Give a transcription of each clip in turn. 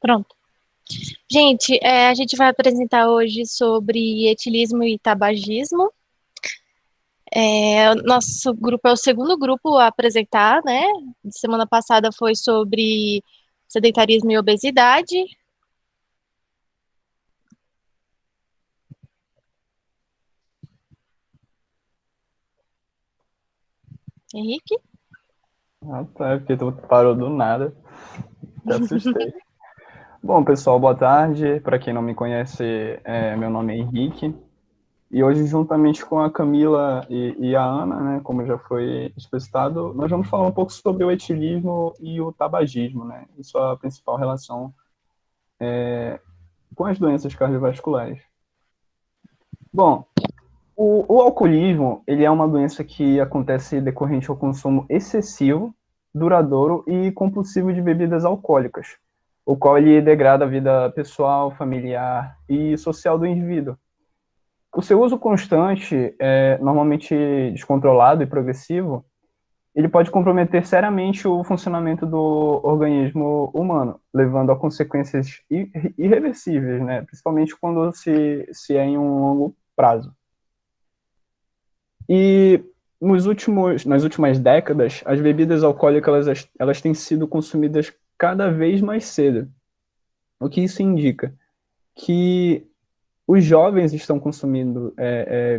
Pronto. Gente, a gente vai apresentar hoje sobre etilismo e tabagismo. O nosso grupo é o segundo grupo a apresentar, né? Semana passada foi sobre sedentarismo e obesidade. Henrique? Ah, tá, porque tu parou do nada. Te assustei. Bom, pessoal, boa tarde. Para quem não me conhece, meu nome é Henrique. E hoje, juntamente com a Camila e a Ana, né, como já foi explicitado, nós vamos falar um pouco sobre o etilismo e o tabagismo, né, e sua principal relação com as doenças cardiovasculares. Bom, o alcoolismo, ele é uma doença que acontece decorrente ao consumo excessivo, duradouro e compulsivo de bebidas alcoólicas, o qual ele degrada a vida pessoal, familiar e social do indivíduo. O seu uso constante, normalmente descontrolado e progressivo, ele pode comprometer seriamente o funcionamento do organismo humano, levando a consequências irreversíveis, né? Principalmente quando se é em um longo prazo. E nas últimas décadas, as bebidas alcoólicas elas têm sido consumidas cada vez mais cedo. O que isso indica? Que os jovens estão consumindo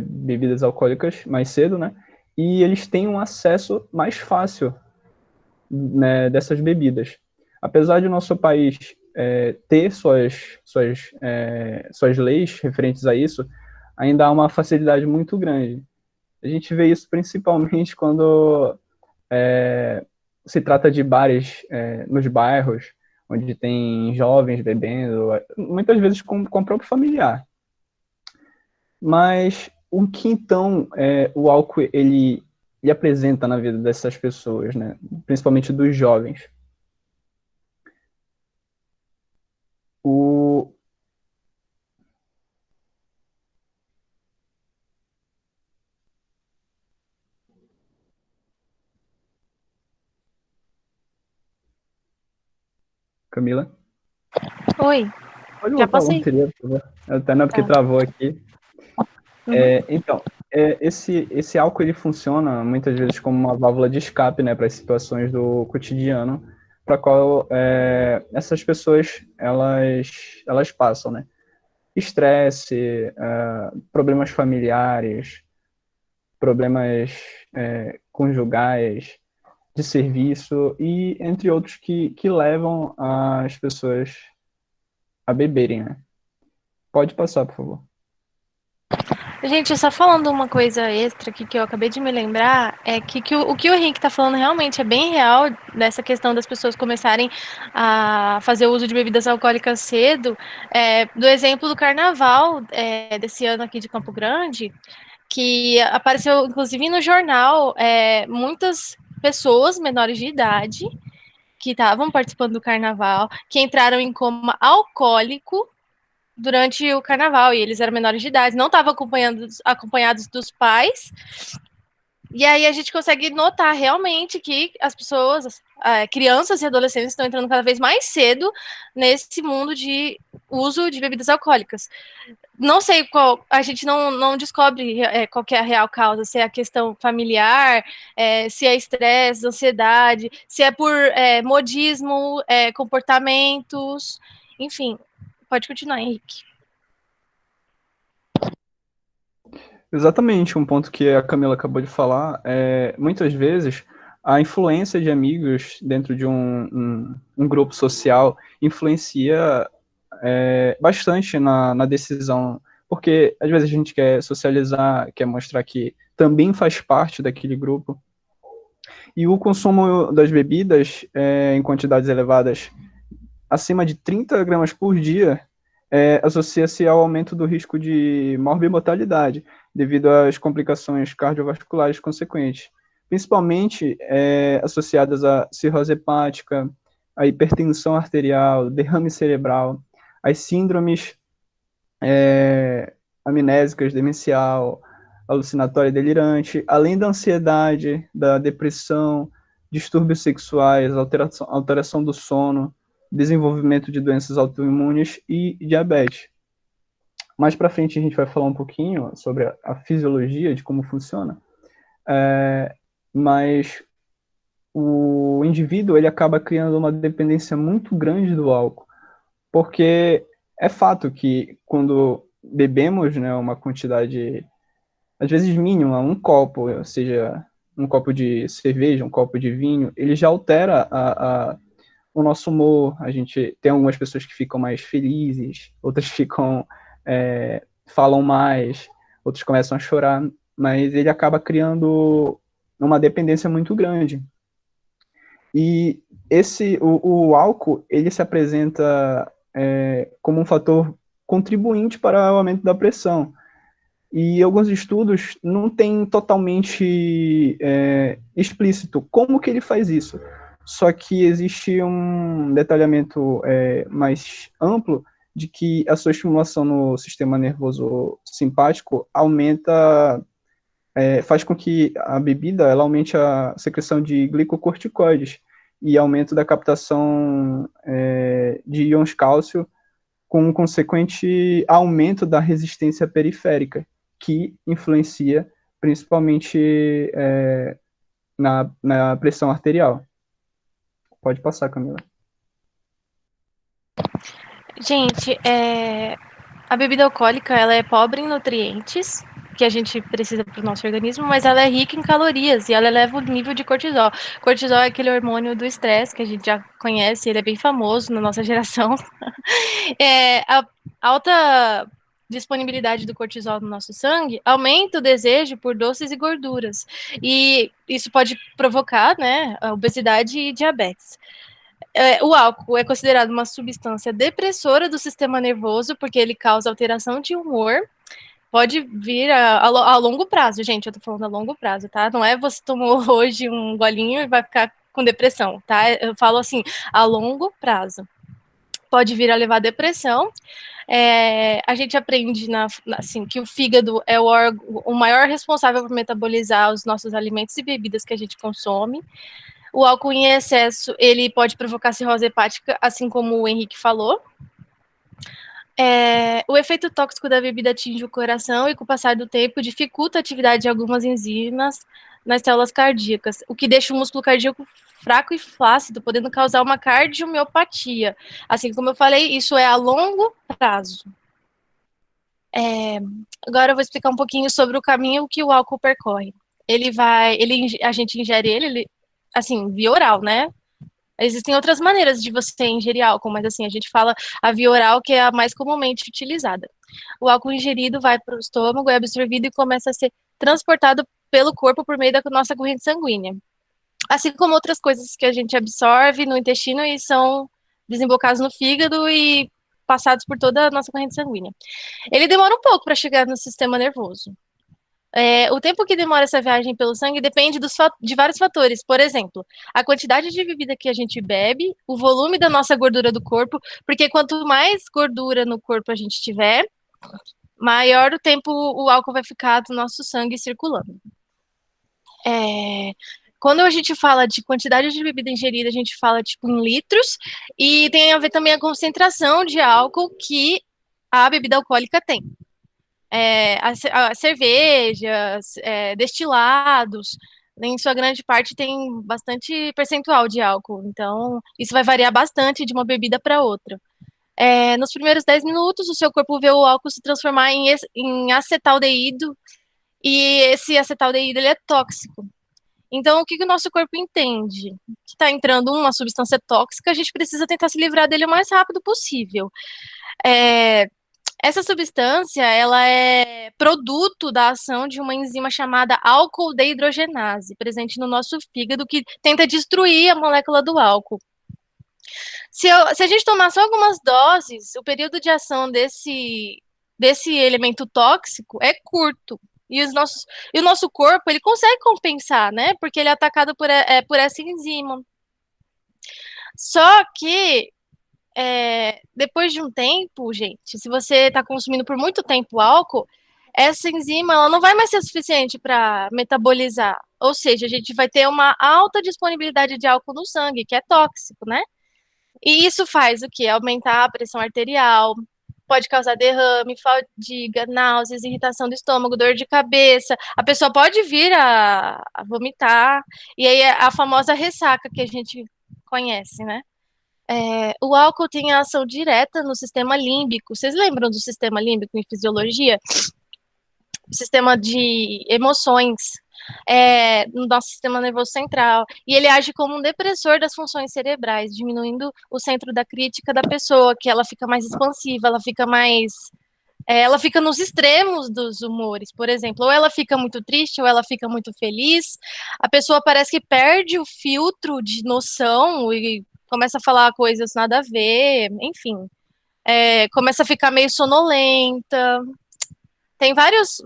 bebidas alcoólicas mais cedo, né? E eles têm um acesso mais fácil, né, dessas bebidas. Apesar de o nosso país ter suas leis referentes a isso, ainda há uma facilidade muito grande. A gente vê isso principalmente quando se trata de bares nos bairros, onde tem jovens bebendo, muitas vezes com o próprio familiar. Mas o que então o álcool ele apresenta na vida dessas pessoas, né? Principalmente dos jovens? O... Camila? Oi, Pode já voltar ao passei. anterior, por favor. Até não, porque Tá. travou aqui. Uhum. Então, esse álcool ele funciona muitas vezes como uma válvula de escape, né, para as situações do cotidiano, para qual essas pessoas elas passam, né? Estresse, problemas familiares, problemas conjugais, de serviço e entre outros que levam as pessoas a beberem, né? Pode passar, por favor. Gente, só falando uma coisa extra aqui que eu acabei de me lembrar, é que o que o Henrique tá falando realmente é bem real, dessa questão das pessoas começarem a fazer uso de bebidas alcoólicas cedo. Do exemplo do carnaval desse ano aqui de Campo Grande, que apareceu inclusive no jornal, muitas pessoas menores de idade que estavam participando do carnaval, que entraram em coma alcoólico durante o carnaval, e eles eram menores de idade, não estavam acompanhados dos pais. E aí a gente consegue notar realmente que as pessoas, crianças e adolescentes, estão entrando cada vez mais cedo nesse mundo de uso de bebidas alcoólicas. Não sei qual, a gente não descobre qual que é a real causa, se é a questão familiar, se é estresse, ansiedade, se é por modismo, comportamentos, enfim. Pode continuar, Henrique. Exatamente, um ponto que a Camila acabou de falar, muitas vezes a influência de amigos dentro de um grupo social influencia bastante na decisão, porque às vezes a gente quer socializar, quer mostrar que também faz parte daquele grupo, e o consumo das bebidas em quantidades elevadas, acima de 30 gramas por dia, associa-se ao aumento do risco de morbimortalidade, devido às complicações cardiovasculares consequentes, principalmente associadas à cirrose hepática, à hipertensão arterial, derrame cerebral, às síndromes amnésicas, demencial, alucinatória e delirante, além da ansiedade, da depressão, distúrbios sexuais, alteração do sono, desenvolvimento de doenças autoimunes e diabetes. Mais para frente a gente vai falar um pouquinho sobre a fisiologia de como funciona, mas o indivíduo ele acaba criando uma dependência muito grande do álcool, porque é fato que quando bebemos, né, uma quantidade às vezes mínima, um copo, ou seja, um copo de cerveja, um copo de vinho, ele já altera o nosso humor. A gente tem algumas pessoas que ficam mais felizes, outras ficam falam mais, outros começam a chorar, mas ele acaba criando uma dependência muito grande. E o álcool, ele se apresenta como um fator contribuinte para o aumento da pressão. E alguns estudos não têm totalmente explícito como que ele faz isso. Só que existe um detalhamento mais amplo de que a sua estimulação no sistema nervoso simpático aumenta, faz com que a bebida ela aumente a secreção de glicocorticoides e aumento da captação de íons cálcio, com um consequente aumento da resistência periférica, que influencia principalmente na pressão arterial. Pode passar, Camila. Gente, a bebida alcoólica ela é pobre em nutrientes que a gente precisa para o nosso organismo, mas ela é rica em calorias e ela eleva o nível de cortisol. Cortisol é aquele hormônio do estresse que a gente já conhece, ele é bem famoso na nossa geração. A alta disponibilidade do cortisol no nosso sangue aumenta o desejo por doces e gorduras. E isso pode provocar, né, a obesidade e diabetes. O álcool é considerado uma substância depressora do sistema nervoso, porque ele causa alteração de humor. Pode vir a longo prazo, gente. Eu tô falando a longo prazo, tá? Não é você tomou hoje um golinho e vai ficar com depressão, tá? Eu falo assim, a longo prazo. Pode vir a levar a depressão. A gente aprende assim, que o fígado é o maior responsável por metabolizar os nossos alimentos e bebidas que a gente consome. O álcool em excesso, ele pode provocar cirrose hepática, assim como o Henrique falou. O efeito tóxico da bebida atinge o coração e, com o passar do tempo, dificulta a atividade de algumas enzimas nas células cardíacas, o que deixa o músculo cardíaco fraco e flácido, podendo causar uma cardiomiopatia. Assim como eu falei, isso é a longo prazo. Agora eu vou explicar um pouquinho sobre o caminho que o álcool percorre. A gente ingere ele, assim, via oral, né? Existem outras maneiras de você ingerir álcool, mas assim, a gente fala a via oral, que é a mais comumente utilizada. O álcool ingerido vai para o estômago, é absorvido e começa a ser transportado pelo corpo por meio da nossa corrente sanguínea. Assim como outras coisas que a gente absorve no intestino e são desembocados no fígado e passados por toda a nossa corrente sanguínea. Ele demora um pouco para chegar no sistema nervoso. O tempo que demora essa viagem pelo sangue depende de vários fatores. Por exemplo, a quantidade de bebida que a gente bebe, o volume da nossa gordura do corpo, porque quanto mais gordura no corpo a gente tiver, maior o tempo o álcool vai ficar do nosso sangue circulando. Quando a gente fala de quantidade de bebida ingerida, a gente fala tipo em litros, e tem a ver também a concentração de álcool que a bebida alcoólica tem. Cervejas, destilados, em sua grande parte tem bastante percentual de álcool, então isso vai variar bastante de uma bebida para outra. Nos primeiros 10 minutos, o seu corpo vê o álcool se transformar em acetaldeído, e esse acetaldeído ele é tóxico. Então, o que o nosso corpo entende? Que está entrando uma substância tóxica, a gente precisa tentar se livrar dele o mais rápido possível. Essa substância, ela é produto da ação de uma enzima chamada álcool deidrogenase, presente no nosso fígado, que tenta destruir a molécula do álcool. Se a gente tomar só algumas doses, o período de ação desse elemento tóxico é curto. E o nosso corpo, ele consegue compensar, né? Porque ele é atacado por essa enzima. Só que depois de um tempo, gente, se você está consumindo por muito tempo álcool, essa enzima ela não vai mais ser suficiente para metabolizar. Ou seja, a gente vai ter uma alta disponibilidade de álcool no sangue, que é tóxico, né? E isso faz o quê? Aumentar a pressão arterial, pode causar derrame, fadiga, náuseas, irritação do estômago, dor de cabeça. A pessoa pode vir a vomitar. E aí a famosa ressaca que a gente conhece, né? O álcool tem ação direta no sistema límbico. Vocês lembram do sistema límbico em fisiologia? O sistema de emoções, no nosso sistema nervoso central. E ele age como um depressor das funções cerebrais, diminuindo o centro da crítica da pessoa, que ela fica mais expansiva, ela fica mais. Ela fica nos extremos dos humores, por exemplo, ou ela fica muito triste, ou ela fica muito feliz. A pessoa parece que perde o filtro de noção e começa a falar coisas nada a ver, enfim. Começa a ficar meio sonolenta. Tem vários.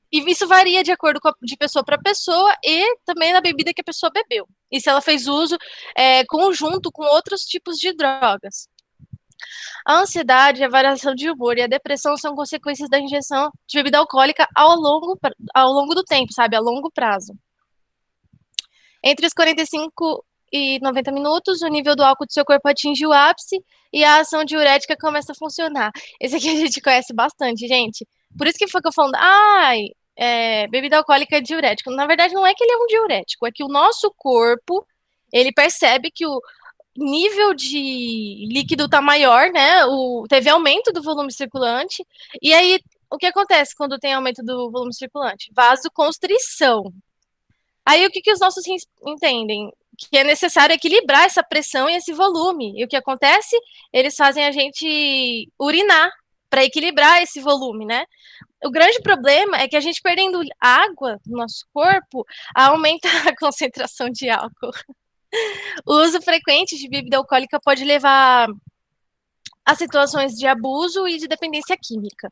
E isso varia de acordo de pessoa para pessoa e também na bebida que a pessoa bebeu. E se ela fez uso conjunto com outros tipos de drogas. A ansiedade, a variação de humor e a depressão são consequências da ingestão de bebida alcoólica ao longo do tempo, sabe? A longo prazo. Entre os 45 e 90 minutos, o nível do álcool do seu corpo atinge o ápice e a ação diurética começa a funcionar. Esse aqui a gente conhece bastante, gente. Por isso que foi que eu falando, bebida alcoólica é diurético. Na verdade, não é que ele é um diurético, é que o nosso corpo, ele percebe que o nível de líquido tá maior, né? Teve aumento do volume circulante. E aí, o que acontece quando tem aumento do volume circulante? Vasoconstrição. Aí, o que os nossos rins entendem? Que é necessário equilibrar essa pressão e esse volume. E o que acontece? Eles fazem a gente urinar para equilibrar esse volume, né? O grande problema é que a gente perdendo água no nosso corpo aumenta a concentração de álcool. O uso frequente de bebida alcoólica pode levar a situações de abuso e de dependência química.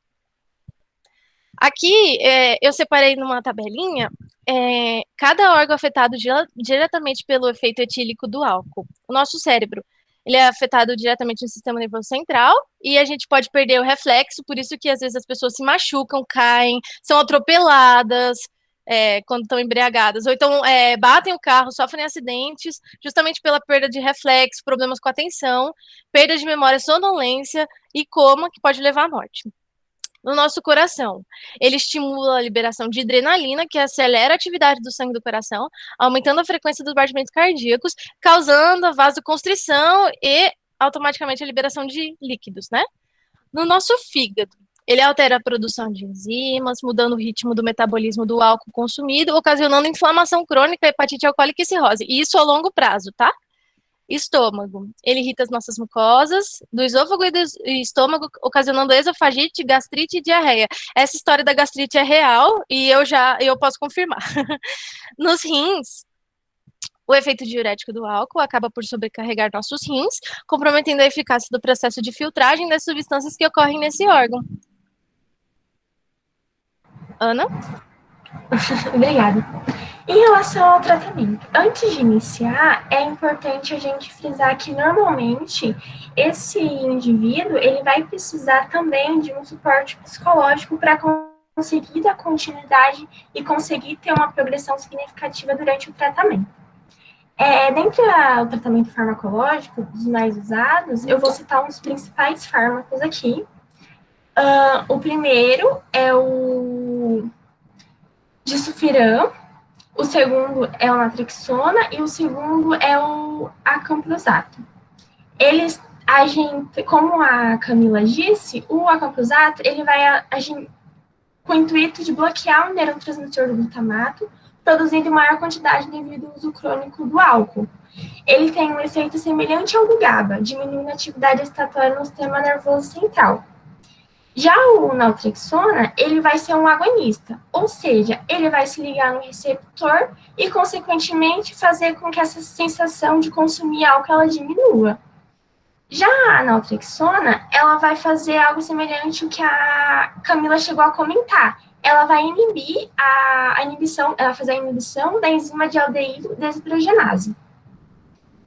Aqui, eu separei numa tabelinha cada órgão afetado diretamente pelo efeito etílico do álcool. O nosso cérebro, ele é afetado diretamente no sistema nervoso central e a gente pode perder o reflexo, por isso que às vezes as pessoas se machucam, caem, são atropeladas, quando estão embriagadas, ou então batem o carro, sofrem acidentes, justamente pela perda de reflexo, problemas com a atenção, perda de memória, sonolência e coma, que pode levar à morte. No nosso coração, ele estimula a liberação de adrenalina, que acelera a atividade do sangue do coração, aumentando a frequência dos batimentos cardíacos, causando a vasoconstrição e automaticamente a liberação de líquidos, né? No nosso fígado, ele altera a produção de enzimas, mudando o ritmo do metabolismo do álcool consumido, ocasionando inflamação crônica, hepatite alcoólica e cirrose. E isso a longo prazo, tá? Estômago. Ele irrita as nossas mucosas do esôfago e do estômago, ocasionando esofagite, gastrite e diarreia. Essa história da gastrite é real e eu posso confirmar. Nos rins, o efeito diurético do álcool acaba por sobrecarregar nossos rins, comprometendo a eficácia do processo de filtragem das substâncias que ocorrem nesse órgão. Ana? Obrigada. Em relação ao tratamento, antes de iniciar, é importante a gente frisar que normalmente esse indivíduo ele vai precisar também de um suporte psicológico para conseguir dar continuidade e conseguir ter uma progressão significativa durante o tratamento. Dentro do tratamento farmacológico, dos mais usados, eu vou citar uns principais fármacos aqui. O primeiro é o disulfiram, o segundo é o naltrexona e o segundo é o acamprosato. Eles agem, como a Camila disse, o acamprosato ele vai agir com o intuito de bloquear o neurotransmissor do glutamato, produzindo maior quantidade devido ao uso crônico do álcool. Ele tem um efeito semelhante ao do GABA, diminuindo a atividade excitatória no sistema nervoso central. Já o naltrexona, ele vai ser um agonista, ou seja, ele vai se ligar no receptor e, consequentemente, fazer com que essa sensação de consumir álcool ela diminua. Já a naltrexona, ela vai fazer algo semelhante ao que a Camila chegou a comentar. Ela vai inibir ela vai fazer a inibição da enzima de aldeído desidrogenase.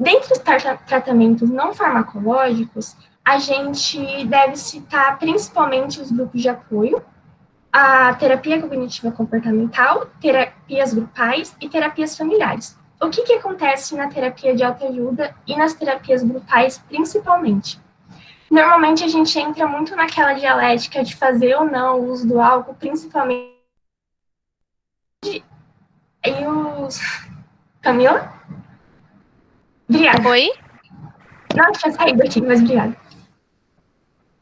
Dentre os tratamentos não farmacológicos, a gente deve citar principalmente os grupos de apoio, a terapia cognitiva comportamental, terapias grupais e terapias familiares. o que acontece na terapia de autoajuda e nas terapias grupais, principalmente? Normalmente a gente entra muito naquela dialética de fazer ou não o uso do álcool, principalmente. E os. Camila? Obrigada. Oi? Não, tinha saído aqui, mas obrigada.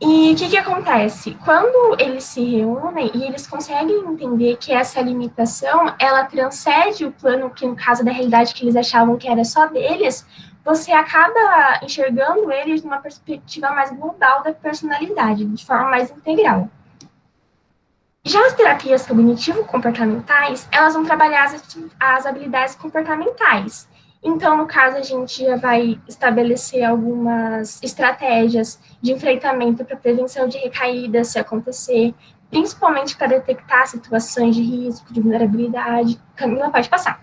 E o que acontece? Quando eles se reúnem e eles conseguem entender que essa limitação, ela transcende o plano que, no caso da realidade que eles achavam que era só deles, você acaba enxergando eles numa perspectiva mais global da personalidade, de forma mais integral. Já as terapias cognitivo-comportamentais, elas vão trabalhar as habilidades comportamentais. Então, no caso, a gente já vai estabelecer algumas estratégias de enfrentamento para prevenção de recaídas, se acontecer, principalmente para detectar situações de risco, de vulnerabilidade. Camila, pode passar.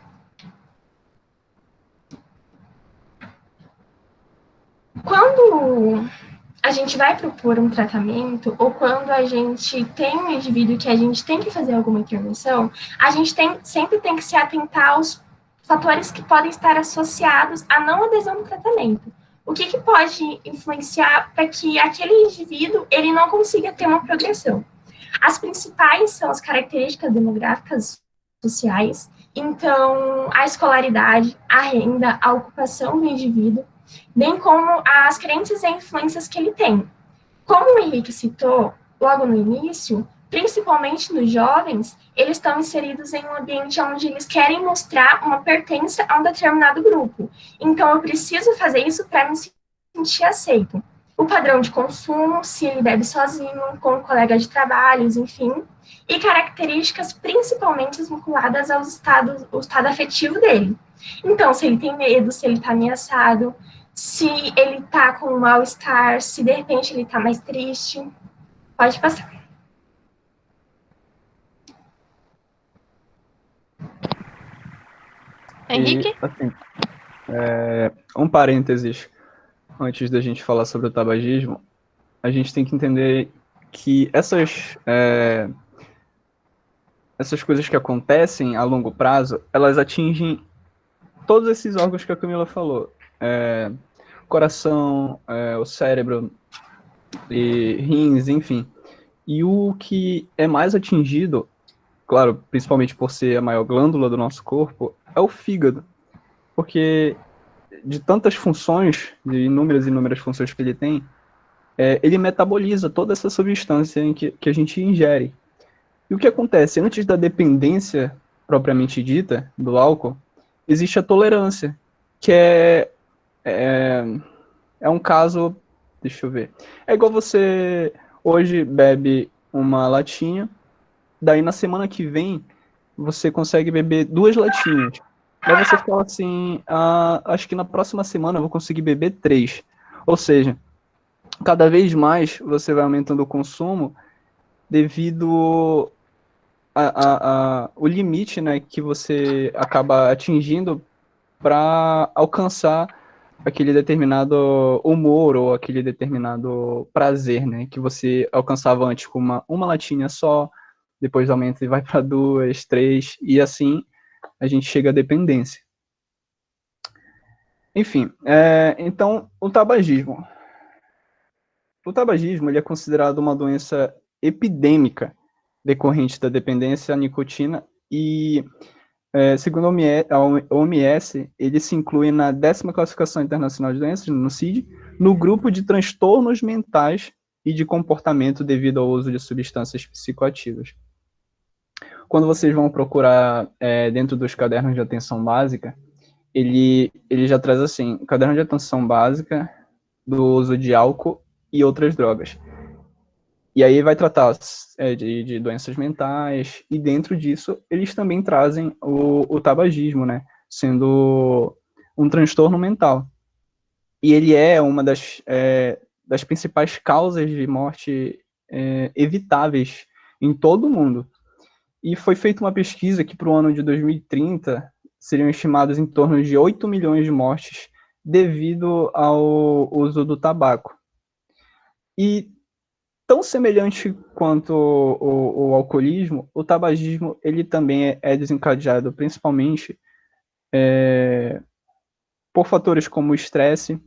Quando a gente vai propor um tratamento, ou quando a gente tem um indivíduo que a gente tem que fazer alguma intervenção, a gente sempre tem que se atentar aos fatores que podem estar associados à não adesão no tratamento. O que pode influenciar para que aquele indivíduo ele não consiga ter uma progressão? As principais são as características demográficas sociais, então a escolaridade, a renda, a ocupação do indivíduo, bem como as crenças e influências que ele tem. Como o Henrique citou logo no início, principalmente nos jovens, eles estão inseridos em um ambiente onde eles querem mostrar uma pertença a um determinado grupo. Então, eu preciso fazer isso para me sentir aceito. O padrão de consumo, se ele bebe sozinho, com um colega de trabalhos, enfim, e características principalmente vinculadas ao estado afetivo dele. Então, se ele tem medo, se ele está ameaçado, se ele está com um mal-estar, se de repente ele está mais triste. Pode passar. Henrique? E, assim, um parênteses antes da gente falar sobre o tabagismo, a gente tem que entender que essas coisas que acontecem a longo prazo, elas atingem todos esses órgãos que a Camila falou. Coração, o cérebro, e rins, enfim. E o que é mais atingido, claro, principalmente por ser a maior glândula do nosso corpo, é o fígado. Porque de tantas funções, de inúmeras e inúmeras funções que ele tem, ele metaboliza toda essa substância que a gente ingere. E o que acontece? Antes da dependência propriamente dita do álcool, existe a tolerância, que é um caso, deixa eu ver, é igual você hoje bebe uma latinha, daí na semana que vem você consegue beber 2 latinhas. Daí você fala assim, acho que na próxima semana eu vou conseguir beber 3. Ou seja, cada vez mais você vai aumentando o consumo devido o limite, né, que você acaba atingindo para alcançar aquele determinado humor ou aquele determinado prazer, né, que você alcançava antes com uma latinha só, depois aumenta e vai para 2, 3, e assim a gente chega à dependência. Enfim, então o tabagismo. O tabagismo ele é considerado uma doença epidêmica decorrente da dependência à nicotina e, segundo a OMS, ele se inclui na 10ª Classificação Internacional de Doenças, no CID, no grupo de transtornos mentais e de comportamento devido ao uso de substâncias psicoativas. Quando vocês vão procurar dentro dos cadernos de atenção básica, ele já traz assim, caderno de atenção básica do uso de álcool e outras drogas. E aí vai tratar de doenças mentais, e dentro disso eles também trazem o tabagismo, né, sendo um transtorno mental. E ele é uma das principais causas de morte evitáveis em todo o mundo. E foi feita uma pesquisa que para o ano de 2030 seriam estimadas em torno de 8 milhões de mortes devido ao uso do tabaco. E tão semelhante quanto o alcoolismo, o tabagismo ele também é desencadeado principalmente por fatores como o estresse,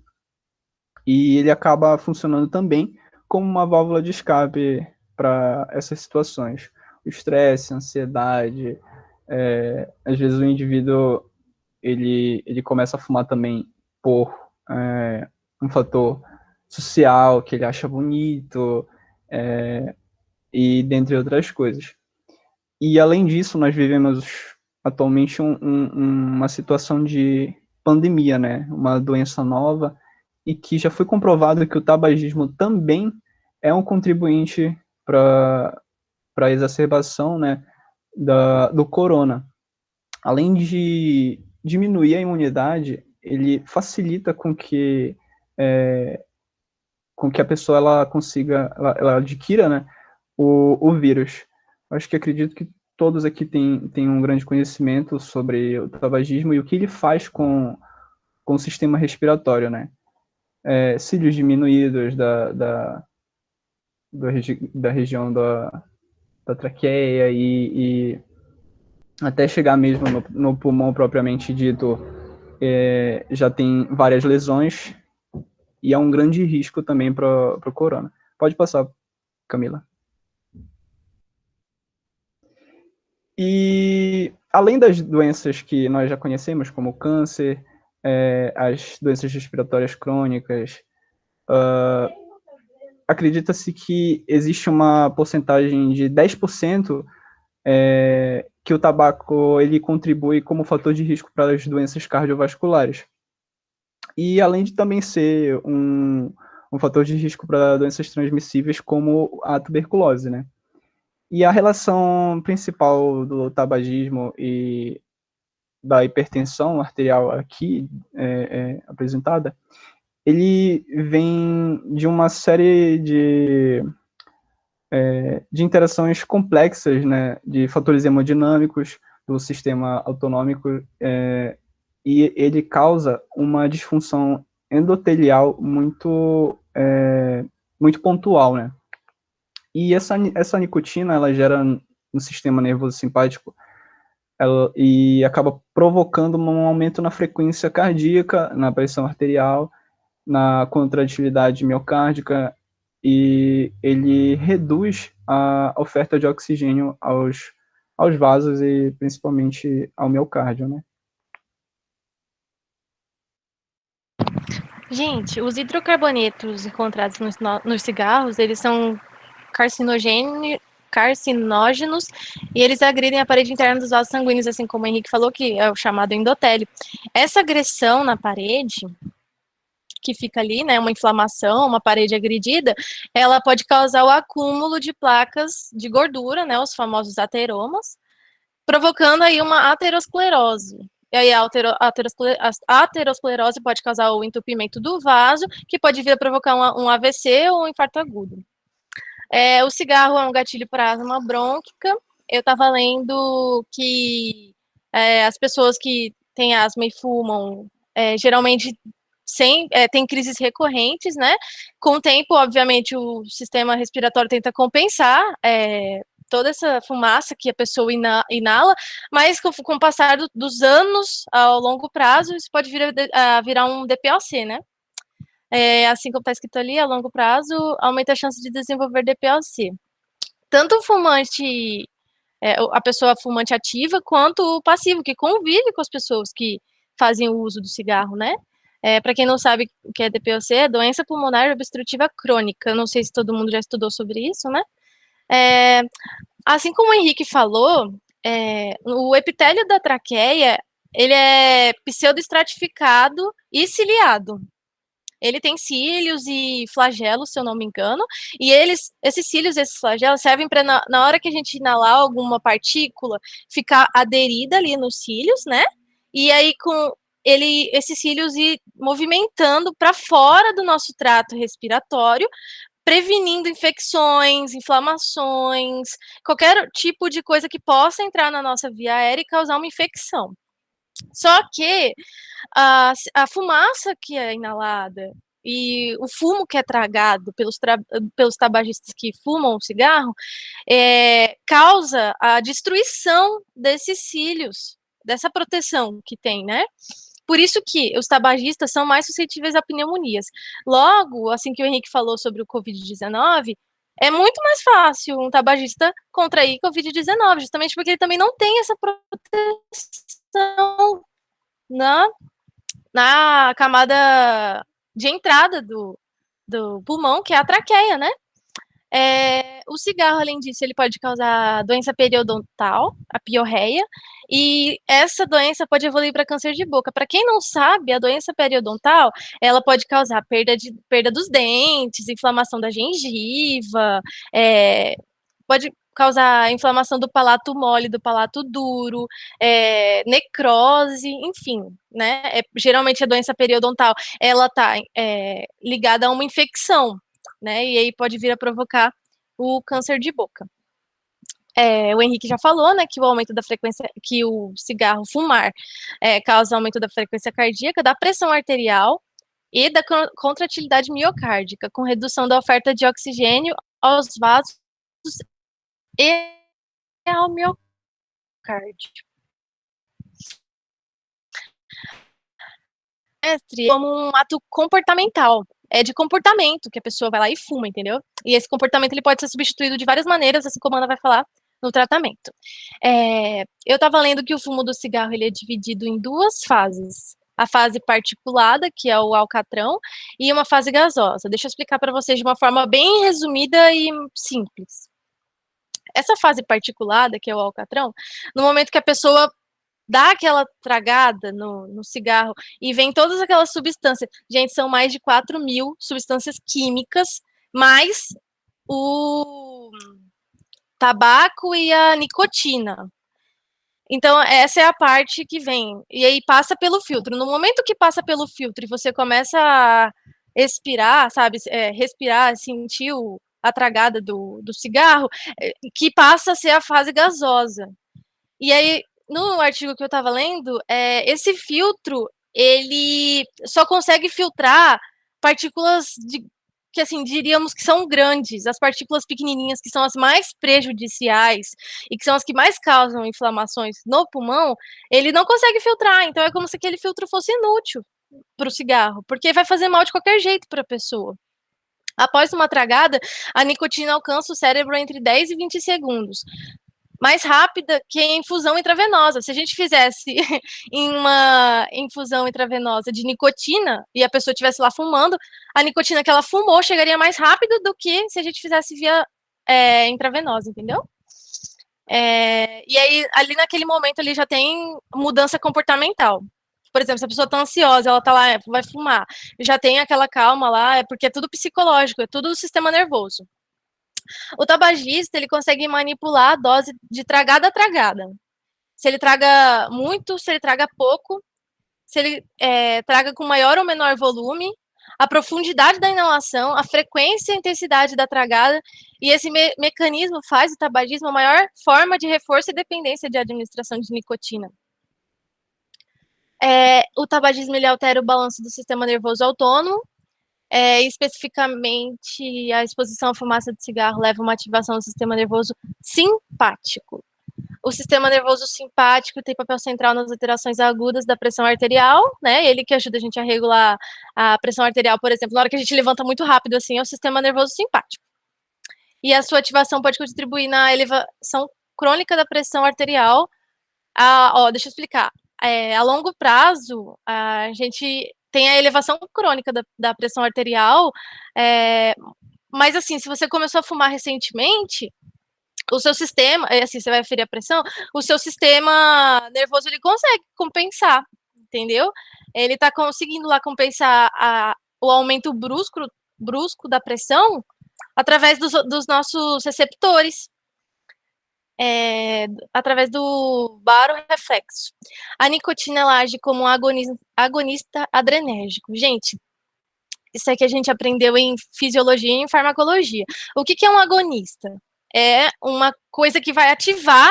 e ele acaba funcionando também como uma válvula de escape para essas situações. O estresse, a ansiedade, às vezes o indivíduo ele começa a fumar também por um fator social que ele acha bonito, e dentre outras coisas. E além disso, nós vivemos atualmente uma situação de pandemia, né? Uma doença nova, e que já foi comprovado que o tabagismo também é um contribuinte para a exacerbação, né, do corona. Além de diminuir a imunidade, ele facilita com que a pessoa ela consiga, ela adquira, né, o vírus. Acho que acredito que todos aqui têm um grande conhecimento sobre o tabagismo e o que ele faz com o sistema respiratório, né? Cílios diminuídos da região da traqueia e até chegar mesmo no pulmão propriamente dito, já tem várias lesões e é um grande risco também para o corona. Pode passar, Camila. E além das doenças que nós já conhecemos, como o câncer, as doenças respiratórias crônicas, acredita-se que existe uma porcentagem de 10% que o tabaco ele contribui como fator de risco para as doenças cardiovasculares. E além de também ser um fator de risco para doenças transmissíveis como a tuberculose, né? E a relação principal do tabagismo e da hipertensão arterial aqui apresentada, ele vem de uma série de interações complexas, né, de fatores hemodinâmicos do sistema autonômico, e ele causa uma disfunção endotelial muito pontual, né? E essa nicotina, ela gera no sistema nervoso simpático, e acaba provocando um aumento na frequência cardíaca, na pressão arterial, na contratividade miocárdica, e ele reduz a oferta de oxigênio aos vasos e principalmente ao miocárdio, né? Gente, os hidrocarbonetos encontrados nos cigarros, eles são carcinógenos e eles agridem a parede interna dos vasos sanguíneos, assim como o Henrique falou, que é o chamado endotélio. Essa agressão na parede, que fica ali, né, uma inflamação, uma parede agredida, ela pode causar o acúmulo de placas de gordura, né, os famosos ateromas, provocando aí uma aterosclerose. E aí a aterosclerose pode causar o entupimento do vaso, que pode vir a provocar um AVC ou um infarto agudo. O cigarro é um gatilho para asma brônquica. Eu estava lendo que as pessoas que têm asma e fumam, geralmente tem crises recorrentes, né? Com o tempo, obviamente, o sistema respiratório tenta compensar toda essa fumaça que a pessoa inala, mas com o passar dos anos, ao longo prazo, isso pode virar um DPOC, né? Assim como está escrito ali, a longo prazo, aumenta a chance de desenvolver DPOC. Tanto o fumante, a pessoa fumante ativa, quanto o passivo, que convive com as pessoas que fazem o uso do cigarro, né? Para quem não sabe o que é DPOC, é doença pulmonar obstrutiva crônica. Não sei se todo mundo já estudou sobre isso, né? Assim como o Henrique falou, o epitélio da traqueia, ele é pseudoestratificado e ciliado. Ele tem cílios e flagelos, se eu não me engano, e esses cílios, esses flagelos, servem para, na hora que a gente inalar alguma partícula, ficar aderida ali nos cílios, né? E aí, esses cílios ir movimentando para fora do nosso trato respiratório, prevenindo infecções, inflamações, qualquer tipo de coisa que possa entrar na nossa via aérea e causar uma infecção. Só que a fumaça que é inalada e o fumo que é tragado pelos tabagistas que fumam o cigarro causa a destruição desses cílios dessa proteção que tem, né? Por isso que os tabagistas são mais suscetíveis a pneumonias. Logo, assim que o Henrique falou sobre o Covid-19, é muito mais fácil um tabagista contrair Covid-19, justamente porque ele também não tem essa proteção na camada de entrada do pulmão, que é a traqueia, né? O cigarro, além disso, ele pode causar doença periodontal, a piorreia, e essa doença pode evoluir para câncer de boca. Para quem não sabe, a doença periodontal, ela pode causar perda dos dentes, inflamação da gengiva, pode causar inflamação do palato mole, do palato duro, necrose, enfim, né? Geralmente a doença periodontal, ela tá ligada a uma infecção, né? E aí pode vir a provocar o câncer de boca. O Henrique já falou, né, que o aumento da frequência, que o cigarro, fumar, causa aumento da frequência cardíaca, da pressão arterial e da contratilidade miocárdica, com redução da oferta de oxigênio aos vasos e ao miocárdio. Como um ato comportamental, de comportamento, que a pessoa vai lá e fuma, entendeu? E esse comportamento ele pode ser substituído de várias maneiras, assim como a Ana vai falar no tratamento. Eu estava lendo que o fumo do cigarro ele é dividido em duas fases. A fase particulada, que é o alcatrão, e uma fase gasosa. Deixa eu explicar para vocês de uma forma bem resumida e simples. Essa fase particulada, que é o alcatrão, no momento que a pessoa dá aquela tragada no cigarro e vem todas aquelas substâncias. Gente, são mais de 4.000 substâncias químicas, mais o tabaco e a nicotina. Então, essa é a parte que vem. E aí passa pelo filtro. No momento que passa pelo filtro e você começa a expirar, sabe, respirar, sentir a tragada do cigarro, que passa a ser a fase gasosa. E aí, no artigo que eu estava lendo, esse filtro, ele só consegue filtrar partículas que, assim, diríamos que são grandes, as partículas pequenininhas, que são as mais prejudiciais e que são as que mais causam inflamações no pulmão, ele não consegue filtrar. Então, é como se aquele filtro fosse inútil para o cigarro, porque vai fazer mal de qualquer jeito para a pessoa. Após uma tragada, a nicotina alcança o cérebro entre 10 e 20 segundos. Mais rápida que a infusão intravenosa. Se a gente fizesse em uma infusão intravenosa de nicotina e a pessoa estivesse lá fumando, a nicotina que ela fumou chegaria mais rápido do que se a gente fizesse via intravenosa, entendeu? E aí, ali naquele momento, ali já tem mudança comportamental. Por exemplo, se a pessoa tá ansiosa, ela tá lá, vai fumar, já tem aquela calma lá, porque é tudo psicológico, é tudo sistema nervoso. O tabagista, ele consegue manipular a dose de tragada a tragada. Se ele traga muito, se ele traga pouco, se ele traga com maior ou menor volume, a profundidade da inalação, a frequência e a intensidade da tragada, e esse mecanismo faz do tabagismo a maior forma de reforço e dependência de administração de nicotina. O tabagismo ele altera o balanço do sistema nervoso autônomo, especificamente, a exposição à fumaça de cigarro leva a uma ativação do sistema nervoso simpático. O sistema nervoso simpático tem papel central nas alterações agudas da pressão arterial, né? Ele que ajuda a gente a regular a pressão arterial, por exemplo, na hora que a gente levanta muito rápido, assim, é o sistema nervoso simpático. E a sua ativação pode contribuir na elevação crônica da pressão arterial. Deixa eu explicar. A longo prazo, a gente tem a elevação crônica da pressão arterial, mas assim, se você começou a fumar recentemente, o seu sistema, assim, você vai aferir a pressão, o seu sistema nervoso, ele consegue compensar, entendeu? Ele tá conseguindo lá compensar o aumento brusco da pressão através dos nossos receptores, através do baroreflexo. A nicotina, ela age como um agonista adrenérgico. Gente, isso aqui a gente aprendeu em fisiologia e em farmacologia. O que é um agonista? É uma coisa que vai ativar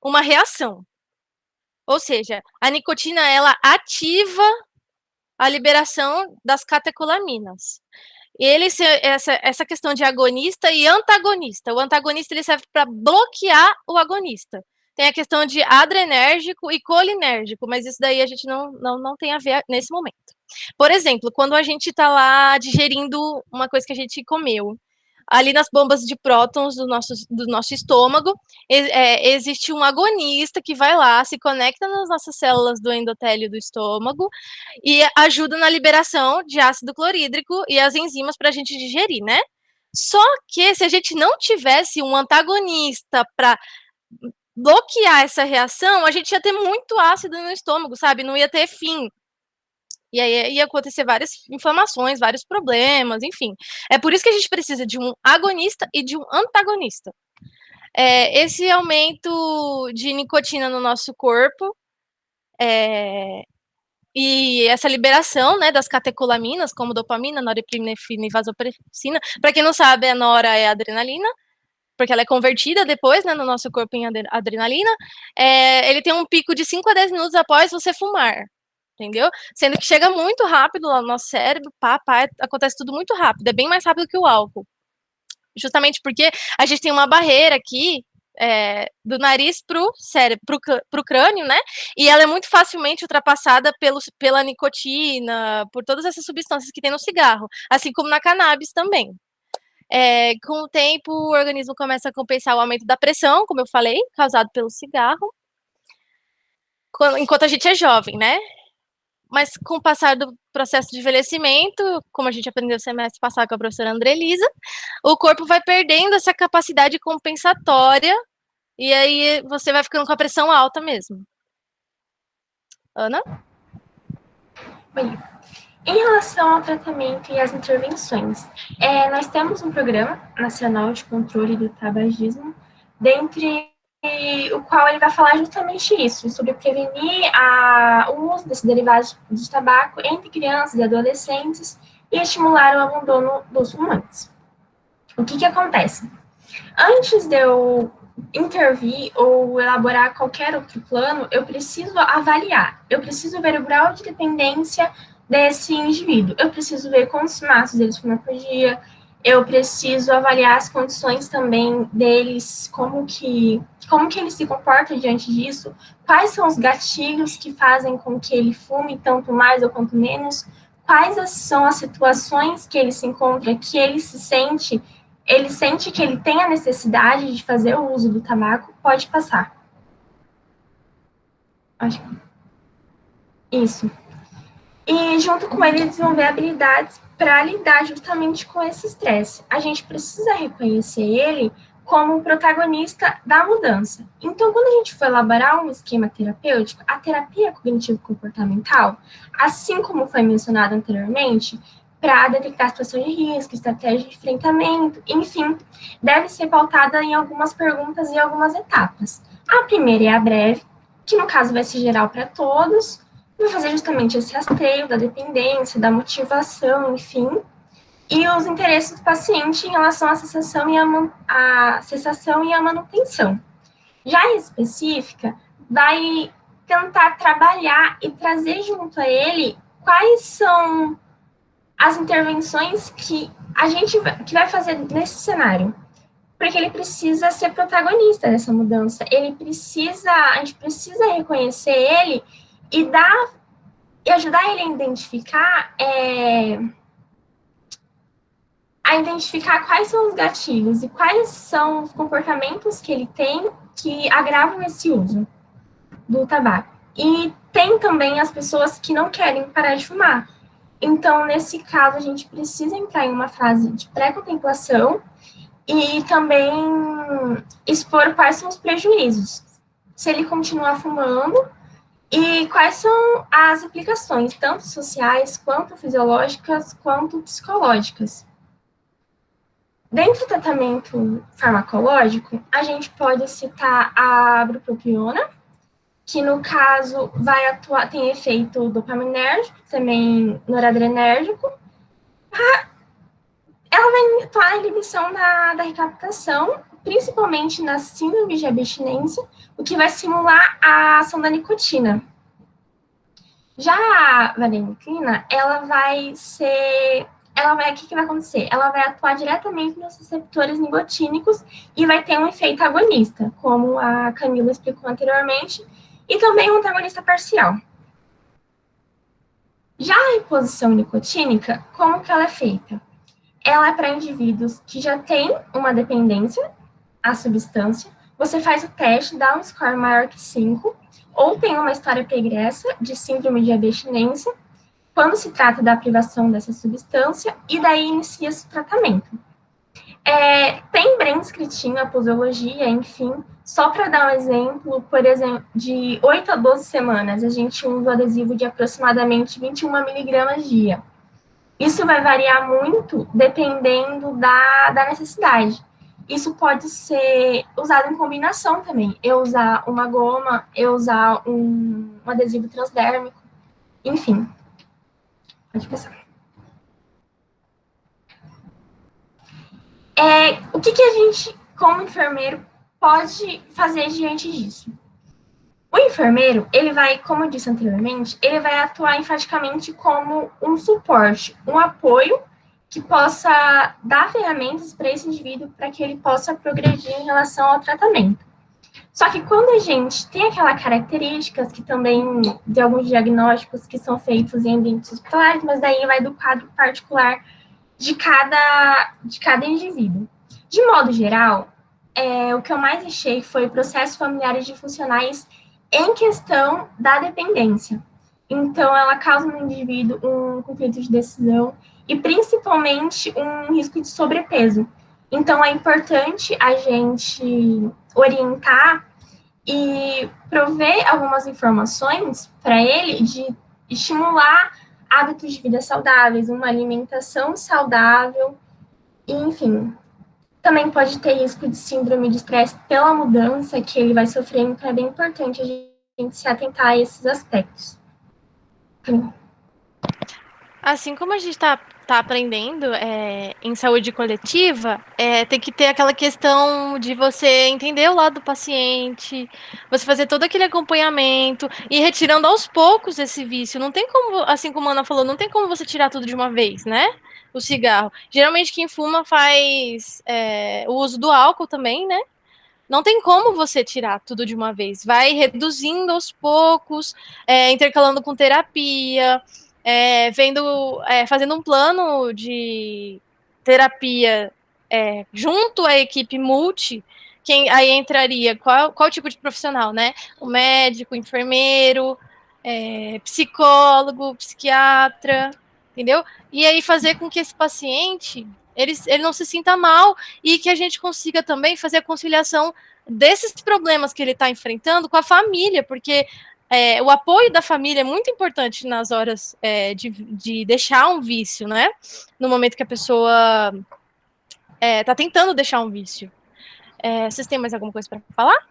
uma reação. Ou seja, a nicotina, ela ativa a liberação das catecolaminas. Essa questão de agonista e antagonista. O antagonista ele serve para bloquear o agonista. Tem a questão de adrenérgico e colinérgico, mas isso daí a gente não tem a ver nesse momento. Por exemplo, quando a gente está lá digerindo uma coisa que a gente comeu, ali nas bombas de prótons do nosso estômago, existe um agonista que vai lá, se conecta nas nossas células do endotélio do estômago e ajuda na liberação de ácido clorídrico e as enzimas para a gente digerir, né? Só que se a gente não tivesse um antagonista para bloquear essa reação, a gente ia ter muito ácido no estômago, sabe? Não ia ter fim. E aí ia acontecer várias inflamações, vários problemas, enfim. É por isso que a gente precisa de um agonista e de um antagonista. Esse aumento de nicotina no nosso corpo e essa liberação, né, das catecolaminas, como dopamina, norepinefrina e vasopressina. Para quem não sabe, a nora é a adrenalina, porque ela é convertida depois, né, no nosso corpo em adrenalina, ele tem um pico de 5 a 10 minutos após você fumar, entendeu? Sendo que chega muito rápido lá no nosso cérebro, acontece tudo muito rápido, é bem mais rápido que o álcool. Justamente porque a gente tem uma barreira aqui, do nariz pro cérebro, pro crânio, né? E ela é muito facilmente ultrapassada pela nicotina, por todas essas substâncias que tem no cigarro, assim como na cannabis também. Com o tempo, o organismo começa a compensar o aumento da pressão, como eu falei, causado pelo cigarro, enquanto a gente é jovem, né? Mas com o passar do processo de envelhecimento, como a gente aprendeu no semestre passado com a professora Andrelisa, o corpo vai perdendo essa capacidade compensatória e aí você vai ficando com a pressão alta mesmo. Ana? Bem, em relação ao tratamento e às intervenções, nós temos um Programa Nacional de Controle do Tabagismo, dentre o qual ele vai falar justamente isso, sobre prevenir o uso desses derivados de tabaco entre crianças e adolescentes e estimular o abandono dos fumantes. O que acontece? Antes de eu intervir ou elaborar qualquer outro plano, eu preciso avaliar, eu preciso ver o grau de dependência desse indivíduo, eu preciso ver quantos maços eles fumam por dia, eu preciso avaliar as condições também deles, como que ele se comporta diante disso, quais são os gatilhos que fazem com que ele fume tanto mais ou quanto menos, quais são as situações que ele se encontra, que ele sente que ele tem a necessidade de fazer o uso do tabaco, pode passar. Acho que... Isso. E junto com ele desenvolver habilidades para lidar justamente com esse estresse. A gente precisa reconhecer ele como o protagonista da mudança. Então, quando a gente for elaborar um esquema terapêutico, a terapia cognitivo-comportamental, assim como foi mencionado anteriormente, para detectar situações de risco, estratégia de enfrentamento, enfim, deve ser pautada em algumas perguntas e algumas etapas. A primeira é a breve, que no caso vai ser geral para todos, vai fazer justamente esse rastreio da dependência, da motivação, enfim, e os interesses do paciente em relação à cessação e à manutenção. Já a específica, vai tentar trabalhar e trazer junto a ele quais são as intervenções que a gente vai fazer nesse cenário, porque ele precisa ser protagonista dessa mudança, a gente precisa reconhecer ele e ajudar ele a identificar quais são os gatilhos e quais são os comportamentos que ele tem que agravam esse uso do tabaco. E tem também as pessoas que não querem parar de fumar. Então, nesse caso, a gente precisa entrar em uma fase de pré-contemplação e também expor quais são os prejuízos. Se ele continuar fumando e quais são as implicações, tanto sociais, quanto fisiológicas, quanto psicológicas. Dentro do tratamento farmacológico, a gente pode citar a bupropiona, que no caso tem efeito dopaminérgico, também noradrenérgico. Ela vai atuar na inibição da recaptação, principalmente na síndrome de abstinência, o que vai simular a ação da nicotina. Já a vareniclina, ela vai ser o que vai acontecer? Ela vai atuar diretamente nos receptores nicotínicos e vai ter um efeito agonista, como a Camila explicou anteriormente, e também um antagonista parcial. Já a reposição nicotínica, como que ela é feita? Ela é para indivíduos que já têm uma dependência à substância, você faz o teste, dá um score maior que 5, ou tem uma história pregressa de síndrome de abstinência, quando se trata da privação dessa substância, e daí inicia-se o tratamento. Tem bem escritinho a posologia, enfim, só para dar um exemplo, por exemplo, de 8 a 12 semanas, a gente usa o adesivo de aproximadamente 21 miligramas dia. Isso vai variar muito dependendo da necessidade. Isso pode ser usado em combinação também. Eu usar uma goma, eu usar um adesivo transdérmico, enfim. Pode passar. O que a gente, como enfermeiro, pode fazer diante disso? O enfermeiro, ele vai, como eu disse anteriormente, ele vai atuar enfaticamente como um suporte, um apoio que possa dar ferramentas para esse indivíduo para que ele possa progredir em relação ao tratamento. Só que quando a gente tem aquelas características que também, de alguns diagnósticos que são feitos em ambientes hospitalares, mas daí vai do quadro particular de cada indivíduo. De modo geral, o que eu mais achei foi processos familiares disfuncionais em questão da dependência. Então, ela causa no indivíduo um conflito de decisão e, principalmente, um risco de sobrepeso. Então, é importante a gente orientar e prover algumas informações para ele de estimular hábitos de vida saudáveis, uma alimentação saudável, e, enfim. Também pode ter risco de síndrome de estresse pela mudança que ele vai sofrer, então é bem importante a gente se atentar a esses aspectos. Assim como a gente está aprendendo em saúde coletiva, tem que ter aquela questão de você entender o lado do paciente, você fazer todo aquele acompanhamento e retirando aos poucos esse vício. Não tem como, assim como a Ana falou, não tem como você tirar tudo de uma vez, né? O cigarro. Geralmente quem fuma faz o uso do álcool também, né? Não tem como você tirar tudo de uma vez. Vai reduzindo aos poucos, intercalando com terapia, fazendo um plano de terapia junto à equipe multi. Quem aí entraria? Qual tipo de profissional, né? O médico, o enfermeiro, psicólogo, psiquiatra, entendeu? E aí fazer com que esse paciente ele não se sinta mal e que a gente consiga também fazer a conciliação desses problemas que ele está enfrentando com a família, porque o apoio da família é muito importante nas horas de deixar um vício, né? No momento que a pessoa está tentando deixar um vício. Vocês têm mais alguma coisa para falar?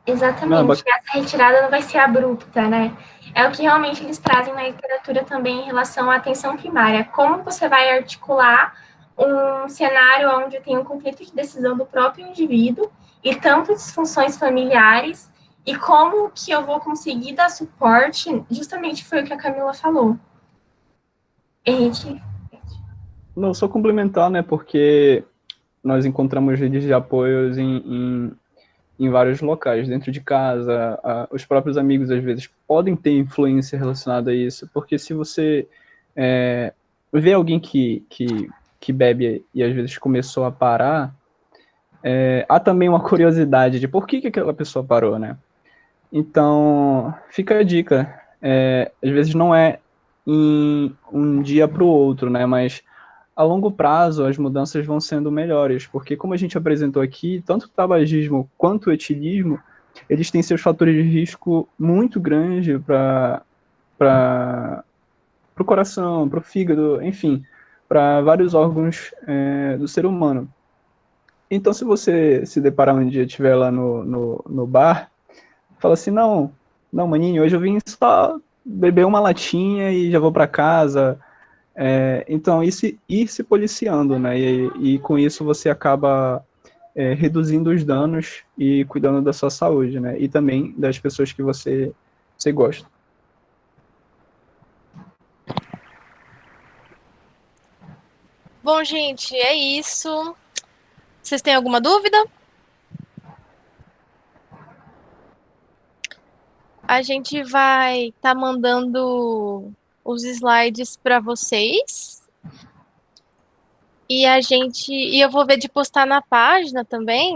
Exatamente. Essa retirada não vai ser abrupta, né? É o que realmente eles trazem na literatura também em relação à atenção primária. Como você vai articular um cenário onde tem um conflito de decisão do próprio indivíduo e tantas disfunções familiares, e como que eu vou conseguir dar suporte, justamente foi o que a Camila falou. Henrique? Não, só complementar, né, porque nós encontramos redes de apoios em vários locais, dentro de casa, os próprios amigos, às vezes, podem ter influência relacionada a isso, porque se você vê alguém que bebe e, às vezes, começou a parar, há também uma curiosidade de por que aquela pessoa parou, né? Então, fica a dica. Às vezes não é em um dia para o outro, né? Mas a longo prazo as mudanças vão sendo melhores, porque como a gente apresentou aqui, tanto o tabagismo quanto o etilismo, eles têm seus fatores de risco muito grandes para o coração, para o fígado, enfim, para vários órgãos do ser humano. Então, se você se deparar um dia e estiver lá no bar, fala assim, não, maninho, hoje eu vim só beber uma latinha e já vou para casa. Então, ir se policiando, né? E com isso você acaba reduzindo os danos e cuidando da sua saúde, né? E também das pessoas que você gosta. Bom, gente, é isso. Vocês têm alguma dúvida? A gente vai estar mandando os slides para vocês. E eu vou ver de postar na página também.